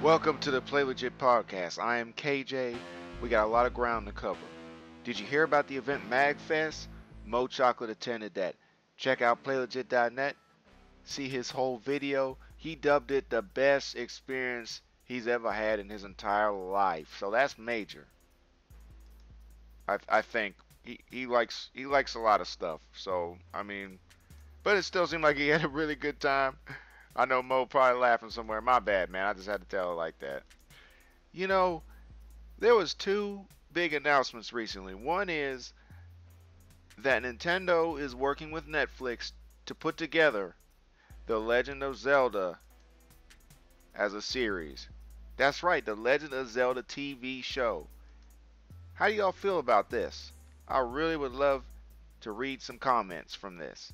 Welcome to the Play Legit podcast. I am KJ. We got a lot of ground to cover. Did you hear about the event MagFest? Mo Chocolate attended that. Check out playlegit.net. See his whole video. He dubbed it the best experience he's ever had in his entire life. So that's major. I think he likes a lot of stuff. So but it still seemed like he had a really good time. I know Mo probably laughing somewhere. My bad, man. I just had to tell it like that. You know, there was two big announcements recently. One is that Nintendo is working with Netflix to put together The Legend of Zelda as a series. That's right, The Legend of Zelda TV show. How do y'all feel about this? I really would love to read some comments from this.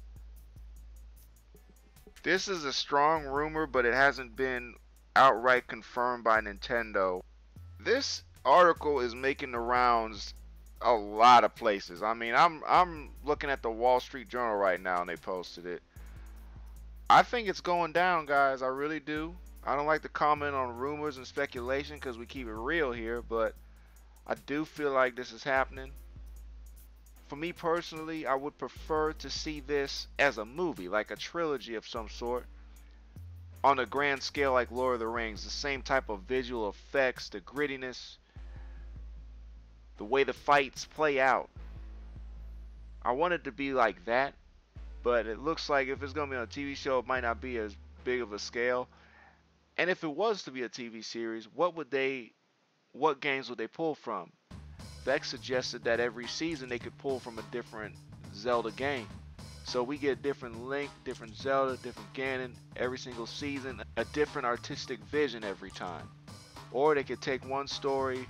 This is a strong rumor, but it hasn't been outright confirmed by Nintendo. This article is making the rounds a lot of places. I'm looking at the Wall Street Journal right now and they posted it. I think it's going down, guys. I really do. I don't like to comment on rumors and speculation because we keep it real here, but I do feel like this is happening. For me personally, I would prefer to see this as a movie, like a trilogy of some sort, on a grand scale like Lord of the Rings. The same type of visual effects, the grittiness, the way the fights play out. I want it to be like that, but it looks like if it's going to be on a TV show, it might not be as big of a scale. And if it was to be a TV series, what games would they pull from? Vex suggested that every season they could pull from a different Zelda game. So we get different Link, different Zelda, different Ganon every single season, a different artistic vision every time. Or they could take one story,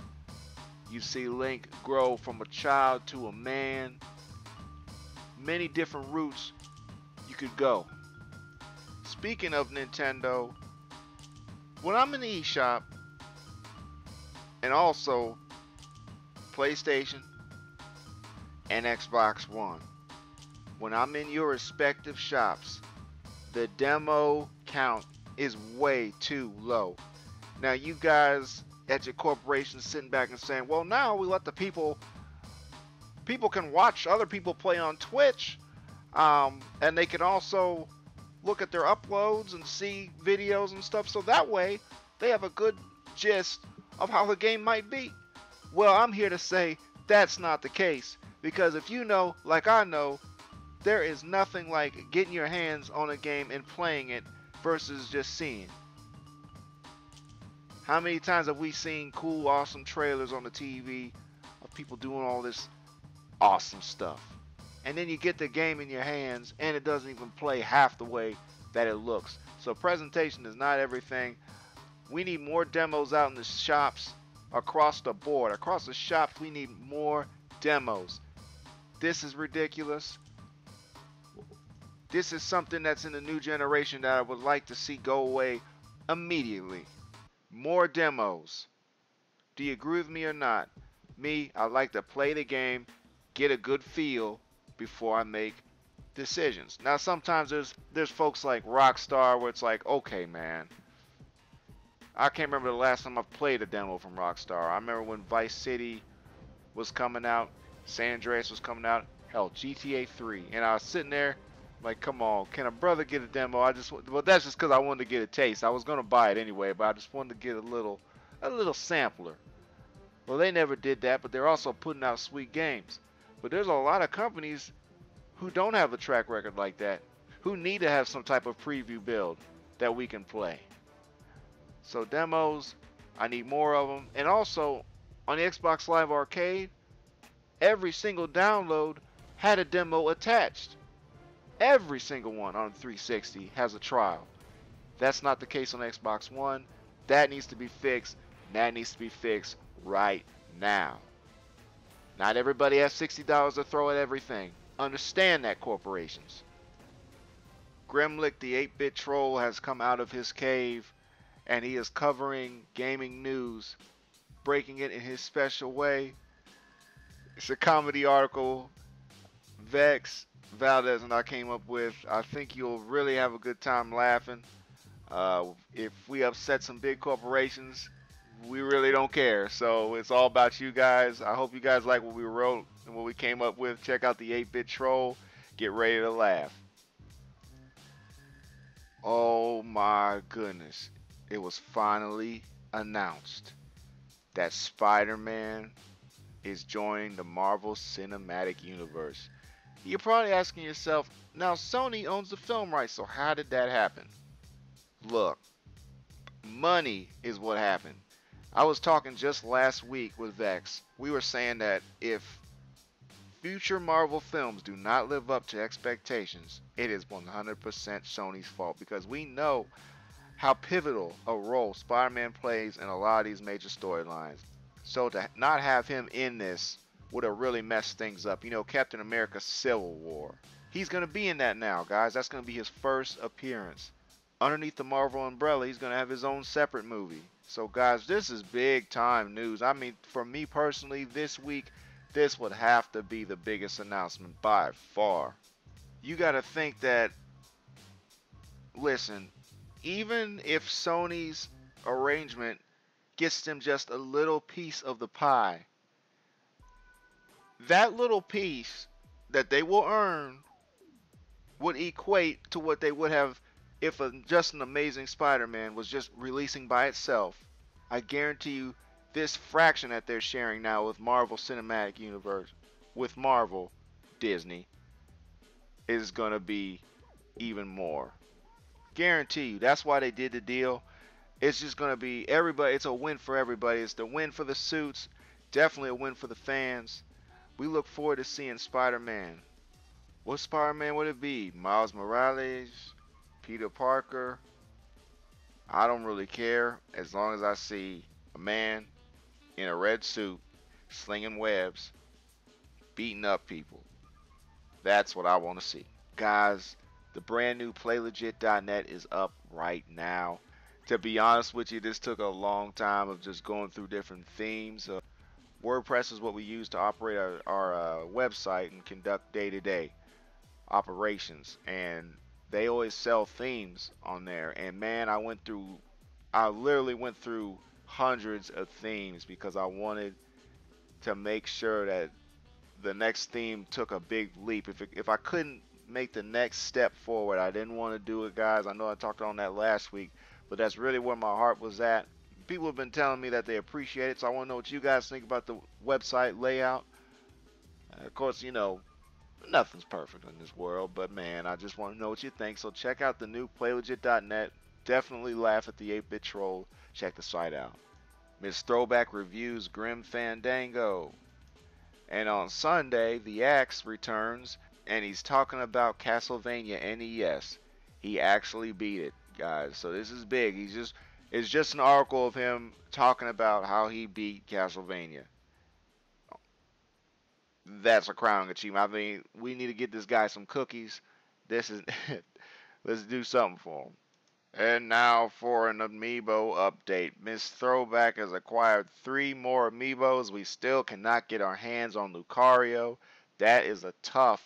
you see Link grow from a child to a man. Many different routes you could go. Speaking of Nintendo, when I'm in the eShop, and also PlayStation and Xbox One, when I'm in your respective shops, the demo count is way too low. Now you guys at your corporation sitting back and saying, well, now we let the people can watch other people play on Twitch, and they can also look at their uploads and see videos and stuff, so that way they have a good gist of how the game might be. Well, I'm here to say that's not the case, because if you know, like I know, there is nothing like getting your hands on a game and playing it versus just seeing. How many times have we seen cool, awesome trailers on the TV of people doing all this awesome stuff? And then you get the game in your hands and it doesn't even play half the way that it looks. So presentation is not everything. We need more demos out in the shops across the board. Across the shops, we need more demos. This is ridiculous. This is something that's in the new generation that I would like to see go away immediately. More demos. Do you agree with me or not? Me, I like to play the game, get a good feel before I make decisions. Now sometimes there's folks like Rockstar where it's like, okay man, I can't remember the last time I played a demo from Rockstar. I remember when Vice City was coming out, San Andreas was coming out, hell, GTA 3, and I was sitting there like, come on, can a brother get a demo? Well, that's just because I wanted to get a taste. I was gonna buy it anyway, but I just wanted to get a little sampler. Well, they never did that, but they're also putting out sweet games. But there's a lot of companies who don't have a track record like that, who need to have some type of preview build that we can play. So demos, I need more of them. And also, on the Xbox Live Arcade, every single download had a demo attached. Every single one on 360 has a trial. That's not the case on Xbox One. That needs to be fixed. That needs to be fixed right now. Not everybody has $60 to throw at everything. Understand that, corporations. Grimlick, the 8-bit troll, has come out of his cave and he is covering gaming news, breaking it in his special way. It's a comedy article. Vex, Valdez, and I came up with. I think you'll really have a good time laughing. If we upset some big corporations, we really don't care. So it's all about you guys. I hope you guys like what we wrote and what we came up with. Check out the 8-bit troll. Get ready to laugh. Oh my goodness. It was finally announced that Spider-Man is joining the Marvel Cinematic Universe. You're probably asking yourself, now Sony owns the film rights, so how did that happen? Look, money is what happened. I was talking just last week with Vex. We were saying that if future Marvel films do not live up to expectations, it is 100% Sony's fault because we know how pivotal a role Spider-Man plays in a lot of these major storylines. So to not have him in this would have really messed things up. You know, Captain America Civil War. He's going to be in that now, guys. That's going to be his first appearance. Underneath the Marvel umbrella, he's going to have his own separate movie. So, guys, this is big time news. I mean, for me personally, this week, this would have to be the biggest announcement by far. You got to think that, listen, even if Sony's arrangement gets them just a little piece of the pie, that little piece that they will earn would equate to what they would have if just an Amazing Spider-Man was just releasing by itself. I guarantee you this fraction that they're sharing now with Marvel Cinematic Universe, with Marvel, Disney, is going to be even more. Guarantee you. That's why they did the deal. It's just going to be everybody. It's a win for everybody. It's the win for the suits. Definitely a win for the fans. We look forward to seeing Spider-Man. What Spider-Man would it be? Miles Morales? Peter Parker? I don't really care as long as I see a man in a red suit slinging webs, beating up people. That's what I want to see. Guys, the brand new PlayLegit.net is up right now. To be honest with you, this took a long time of just going through different themes. WordPress is what we use to operate our website and conduct day-to-day operations. And they always sell themes on there. And man, I literally went through hundreds of themes because I wanted to make sure that the next theme took a big leap. If I couldn't make the next step forward, I didn't want to do it, guys. I know I talked on that last week, but that's really where my heart was at. People have been telling me that they appreciate it, so I want to know what you guys think about the website layout. Of course, you know, nothing's perfect in this world, but man, I just want to know what you think. So check out the new PlayLegit.net. Definitely laugh at the 8-bit troll. Check the site out. Miss Throwback reviews Grim Fandango. And on Sunday, the Axe returns, and he's talking about Castlevania NES. He actually beat it, guys. So this is big. It's just an article of him talking about how he beat Castlevania. That's a crowning achievement. I mean, we need to get this guy some cookies. This is let's do something for him. And now for an amiibo update. Miss Throwback has acquired 3 more amiibos. We still cannot get our hands on Lucario. That is a tough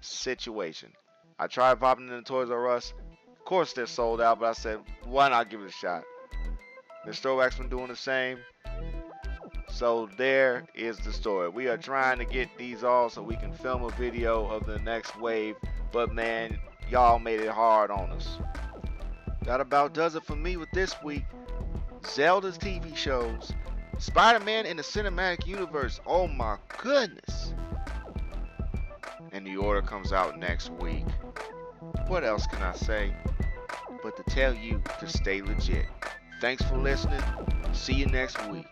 situation. I tried popping in the Toys R Us. Of course they're sold out, but I said, why not give it a shot? Miss Throwback's been doing the same. So there is the story. We are trying to get these all so we can film a video of the next wave. But man, y'all made it hard on us. That about does it for me with this week. Zelda's TV shows. Spider-Man in the cinematic universe. Oh my goodness. And the order comes out next week. What else can I say but to tell you to stay legit. Thanks for listening. See you next week.